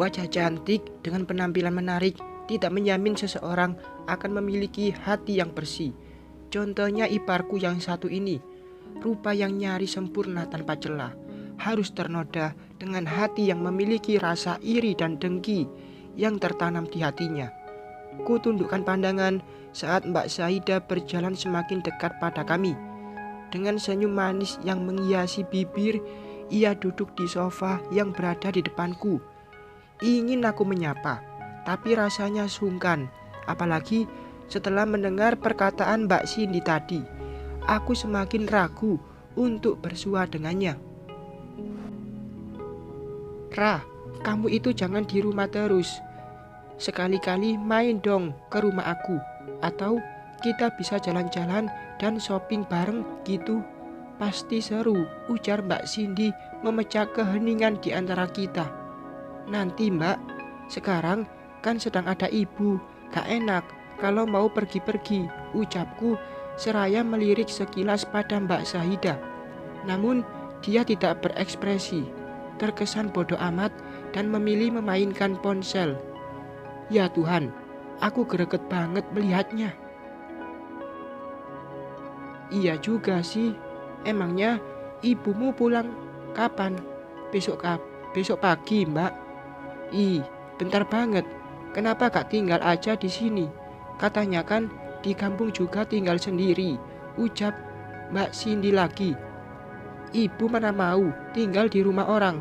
Wajah cantik dengan penampilan menarik tidak menjamin seseorang akan memiliki hati yang bersih. Contohnya iparku yang satu ini, rupa yang nyaris sempurna tanpa celah, harus ternoda dengan hati yang memiliki rasa iri dan dengki yang tertanam di hatinya. Ku tundukkan pandangan saat Mbak Saida berjalan semakin dekat pada kami. Dengan senyum manis yang menghiasi bibir, ia duduk di sofa yang berada di depanku. Ingin aku menyapa, tapi rasanya sungkan. Apalagi setelah mendengar perkataan Mbak Cindy tadi, aku semakin ragu untuk bersua dengannya. Ra, kamu itu jangan di rumah terus. Sekali-kali main dong ke rumah aku. Atau kita bisa jalan-jalan dan shopping bareng gitu. Pasti seru, ujar Mbak Cindy memecah keheningan di antara kita. Nanti Mbak, sekarang kan sedang ada ibu, gak enak kalau mau pergi-pergi, ucapku seraya melirik sekilas pada Mbak Saida. Namun dia tidak berekspresi, terkesan bodoh amat dan memilih memainkan ponsel. Ya Tuhan, aku greget banget melihatnya. Iya juga sih, emangnya ibumu pulang kapan? Besok pagi Mbak. Ih, bentar banget. Kenapa gak tinggal aja di sini? Katanya kan di kampung juga tinggal sendiri, ucap Mbak Cindy lagi. Ibu mana mau tinggal di rumah orang.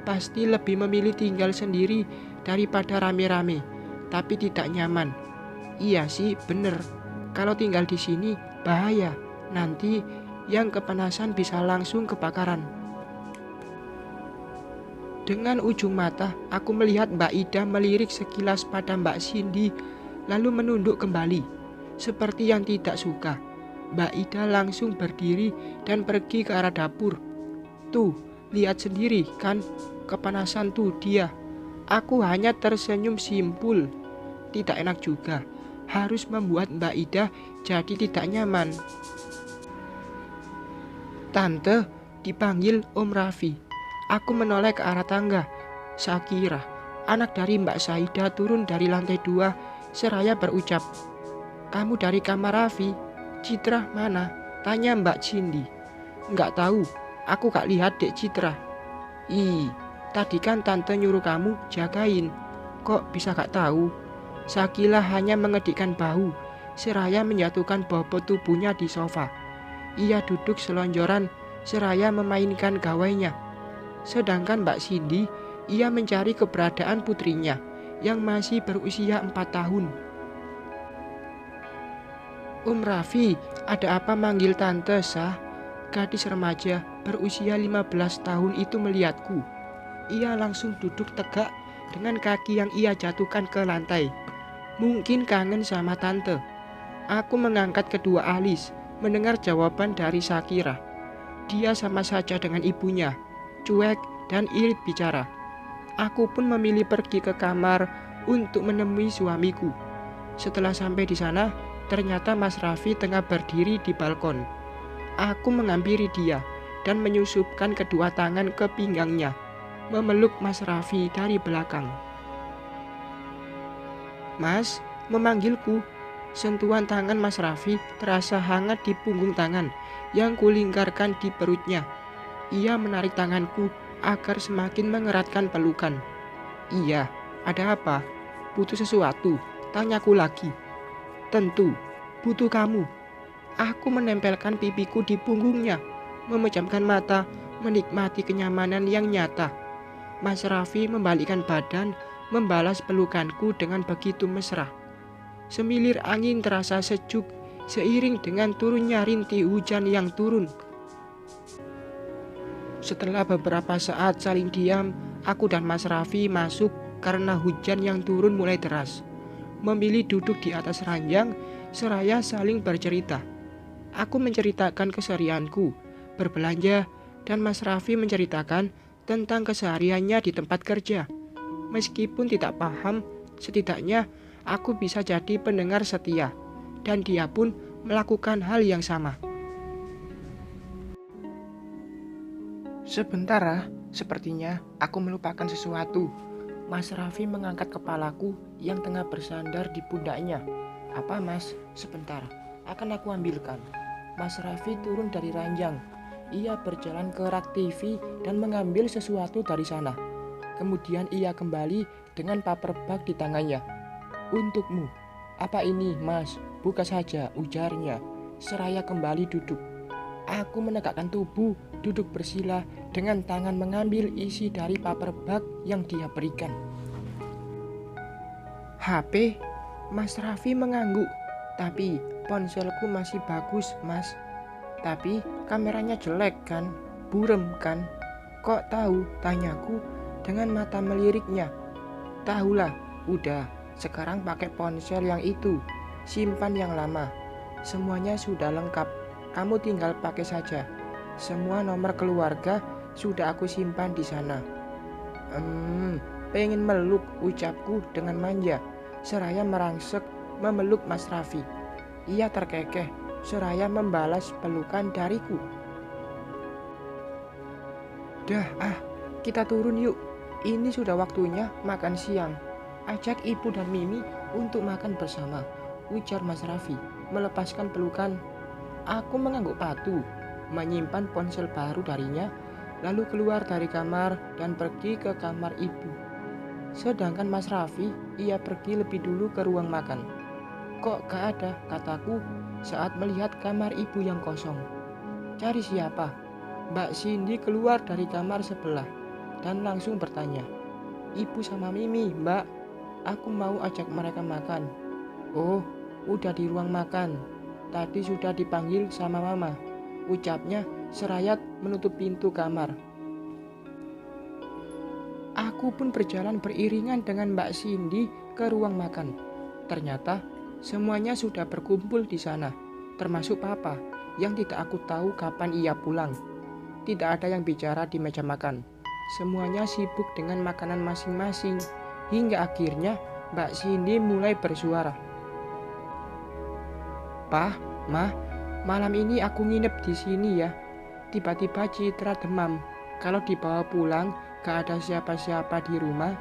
Pasti lebih memilih tinggal sendiri daripada rame-rame, tapi tidak nyaman. Iya sih, bener. Kalau tinggal di sini bahaya. Nanti yang kepanasan bisa langsung kebakaran. Dengan ujung mata, aku melihat Mbak Ida melirik sekilas pada Mbak Cindy, lalu menunduk kembali. Seperti yang tidak suka, Mbak Ida langsung berdiri dan pergi ke arah dapur. Tuh, lihat sendiri kan, kepanasan tuh dia. Aku hanya tersenyum simpul. Tidak enak juga, harus membuat Mbak Ida jadi tidak nyaman. Tante, dipanggil Om Raffi. Aku menoleh ke arah tangga. Shakira, anak dari Mbak Saida, turun dari lantai 2 seraya berucap, "Kamu dari kamar Raffi? Citra mana?" tanya Mbak Cindy. "Nggak tahu, aku gak lihat Dek Citra." "Ih, tadi kan tante nyuruh kamu jagain. Kok bisa gak tahu?" Shakila hanya mengedikkan bahu seraya menjatuhkan bobot tubuhnya di sofa. Ia duduk selonjoran seraya memainkan gawainya. Sedangkan Mbak Cindy, ia mencari keberadaan putrinya yang masih berusia 4 tahun. "Om Raffi, ada apa manggil tante, Sah?" Gadis remaja berusia 15 tahun itu melihatku. Ia langsung duduk tegak dengan kaki yang ia jatuhkan ke lantai. Mungkin kangen sama tante. Aku mengangkat kedua alis mendengar jawaban dari Shakira. Dia sama saja dengan ibunya, cuek dan irit bicara. Aku pun memilih pergi ke kamar untuk menemui suamiku. Setelah sampai di sana, ternyata Mas Raffi tengah berdiri di balkon. Aku menghampiri dia dan menyusupkan kedua tangan ke pinggangnya, memeluk Mas Raffi dari belakang. "Mas," memanggilku. Sentuhan tangan Mas Raffi terasa hangat di punggung tangan yang kulingkarkan di perutnya. Ia menarik tanganku agar semakin mengeratkan pelukan. "Iya, ada apa? Butuh sesuatu?" tanyaku lagi. "Tentu, butuh kamu." Aku menempelkan pipiku di punggungnya, memejamkan mata, menikmati kenyamanan yang nyata. Mas Raffi membalikkan badan, membalas pelukanku dengan begitu mesra. Semilir angin terasa sejuk seiring dengan turunnya rintih hujan yang turun. Setelah beberapa saat saling diam, aku dan Mas Raffi masuk karena hujan yang turun mulai deras. Memilih duduk di atas ranjang seraya saling bercerita. Aku menceritakan keseharianku, berbelanja, dan Mas Raffi menceritakan tentang kesehariannya di tempat kerja. Meskipun tidak paham, setidaknya aku bisa jadi pendengar setia, dan dia pun melakukan hal yang sama. Sebentar, sepertinya aku melupakan sesuatu. Mas Raffi mengangkat kepalaku yang tengah bersandar di pundaknya. Apa mas? Sebentar, akan aku ambilkan. Mas Raffi turun dari ranjang. Ia berjalan ke rak TV dan mengambil sesuatu dari sana. Kemudian ia kembali dengan paper bag di tangannya. Untukmu. Apa ini mas? Buka saja, ujarnya. Seraya kembali duduk. Aku menegakkan tubuh, duduk bersila dengan tangan mengambil isi dari paper bag yang dia berikan. HP? Mas Raffi mengangguk. Tapi ponselku masih bagus mas. Tapi kameranya jelek kan? Burem kan? Kok tahu? Tanyaku dengan mata meliriknya. Tahulah, udah. Sekarang pakai ponsel yang itu. Simpan yang lama. Semuanya sudah lengkap. Kamu tinggal pakai saja. Semua nomor keluarga sudah aku simpan di sana. Pengen meluk, ucapku dengan manja. Seraya merangsek memeluk Mas Raffi. Ia terkekeh, seraya membalas pelukan dariku. Dah kita turun yuk. Ini sudah waktunya makan siang. Ajak ibu dan Mimi untuk makan bersama, ujar Mas Raffi melepaskan pelukan. Aku mengangguk patuh, menyimpan ponsel baru darinya, lalu keluar dari kamar dan pergi ke kamar ibu. Sedangkan Mas Raffi, ia pergi lebih dulu ke ruang makan. Kok gak ada, kataku saat melihat kamar ibu yang kosong. Cari siapa? Mbak Cindy keluar dari kamar sebelah dan langsung bertanya. Ibu sama Mimi, Mbak. Aku mau ajak mereka makan. Oh, udah di ruang makan. Tadi sudah dipanggil sama Mama, ucapnya serayat menutup pintu kamar. Aku pun berjalan beriringan dengan Mbak Cindy ke ruang makan. Ternyata semuanya sudah berkumpul di sana, termasuk Papa yang tidak aku tahu kapan ia pulang. Tidak ada yang bicara di meja makan. Semuanya sibuk dengan makanan masing-masing, hingga akhirnya Mbak Cindy mulai bersuara. Pah, Ma, malam ini aku nginep di sini ya. Tiba-tiba Citra demam. Kalau dibawa pulang, gak ada siapa-siapa di rumah.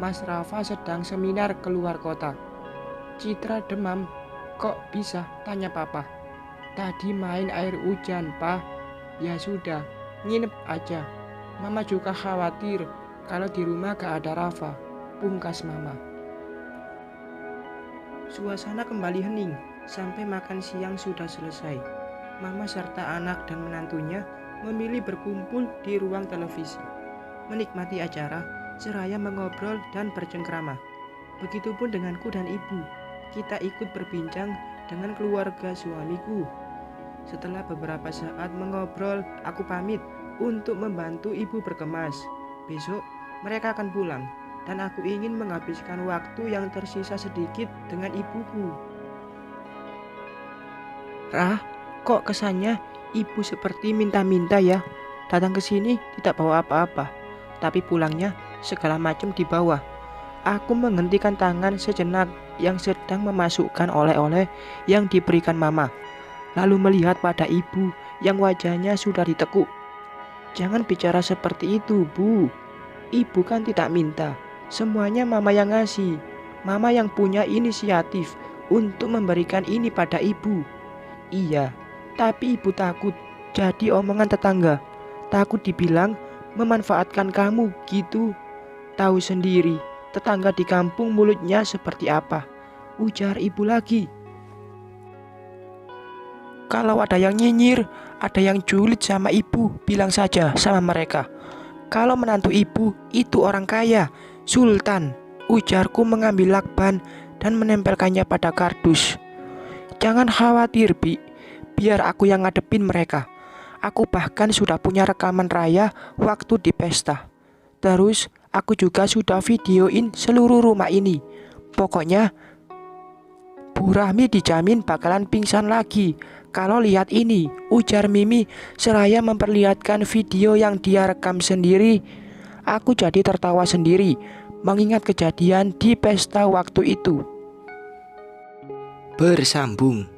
Mas Rafa sedang seminar keluar kota. Citra demam. Kok bisa? Tanya Papa. Tadi main air hujan, Pak. Ya sudah, nginep aja. Mama juga khawatir kalau di rumah gak ada Rafa, pungkas Mama. Suasana kembali hening sampai makan siang sudah selesai. Mama serta anak dan menantunya memilih berkumpul di ruang televisi, menikmati acara seraya mengobrol dan bercengkrama. Begitupun denganku dan ibu. Kita ikut berbincang dengan keluarga suamiku. Setelah beberapa saat mengobrol, aku pamit untuk membantu ibu berkemas. Besok mereka akan pulang dan aku ingin menghabiskan waktu yang tersisa sedikit dengan ibuku. Rah, kok kesannya ibu seperti minta-minta ya? Datang ke sini tidak bawa apa-apa, tapi pulangnya segala macam dibawa. Aku menghentikan tangan sejenak yang sedang memasukkan oleh-oleh yang diberikan Mama, lalu melihat pada ibu yang wajahnya sudah ditekuk. Jangan bicara seperti itu, Bu. Ibu kan tidak minta. Semuanya Mama yang ngasih. Mama yang punya inisiatif untuk memberikan ini pada ibu. Iya, tapi ibu takut jadi omongan tetangga. Takut dibilang memanfaatkan kamu gitu. Tahu sendiri, tetangga di kampung mulutnya seperti apa, ujar ibu lagi. Kalau ada yang nyinyir, ada yang julid sama ibu, bilang saja sama mereka. Kalau menantu ibu itu orang kaya, sultan, ujarku mengambil lakban dan menempelkannya pada kardus. Jangan khawatir, Bi, biar aku yang ngadepin mereka. Aku bahkan sudah punya rekaman raya waktu di pesta. Terus aku juga sudah videoin seluruh rumah ini. Pokoknya Bu Rahmi dijamin bakalan pingsan lagi kalau lihat ini, ujar Mimi seraya memperlihatkan video yang dia rekam sendiri. Aku jadi tertawa sendiri mengingat kejadian di pesta waktu itu. Bersambung.